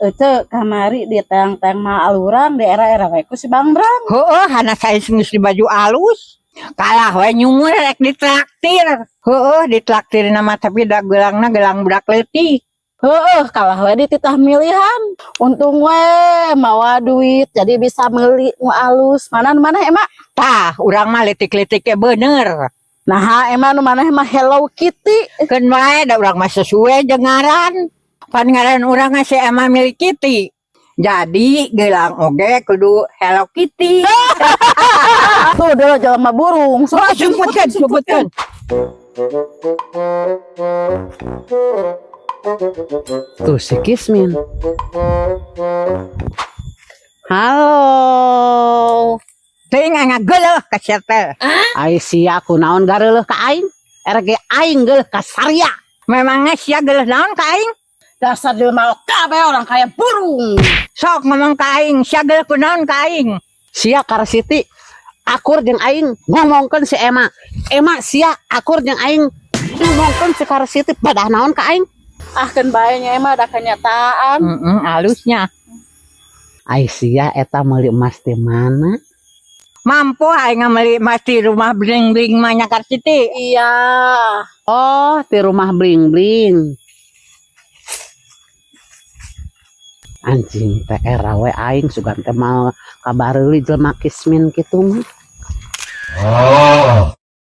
Ece kamari di teng-teng maalurang di era-era we ku si Bangdrang. Heueuh, hana saya geus di baju alus. Kalah we nyumur rek ditraktir. Heueuh, ditraktir nama tapi da gelangna gelang budak leutik. Heeh, kalah we di titah milihan. Untung we mawa duit jadi bisa meuli nu alus. Mana emak? Tah, urang mah leutik-leutiknya bener. Nah, emang nu maneh mah Hello Kitty. Keun wae da urang mah sesuai jeung ngaran. Pan ngaran urang si Emma milik Kitty. Jadi gelang oge kudu Hello Kitty. Tuh dulu jelema burung. Sumputkeun. Tuh si Kismin. Halo. Teuing ngageuleuh ka sia teh. Ai sia kunaon gareuleuh ka aing? RG aing geuleuh ka Sarya. Memangnya sia geuleuh naon ka aing? Dasar jelema kabeh orang kaya burung. Sok ngomong ka aing, sia geuleuh kunaon ka aing? Sia Karsiti akur jeung aing ngomongkeun si Emma. Emma sia akur jeung aing ngomongkeun si Karsiti padah naon ka aing? Ah keun bae nya Emma da kenyataan. Alusnya. Ai sia eta meuli emas teh mana? Mampu aing meuli emas di rumah bling-bling mah nya Karsiti. Iya. Oh, di rumah bling-bling. Anjing teh era we aing sugan teh mal kabareuli jelema Kismin kitu mah.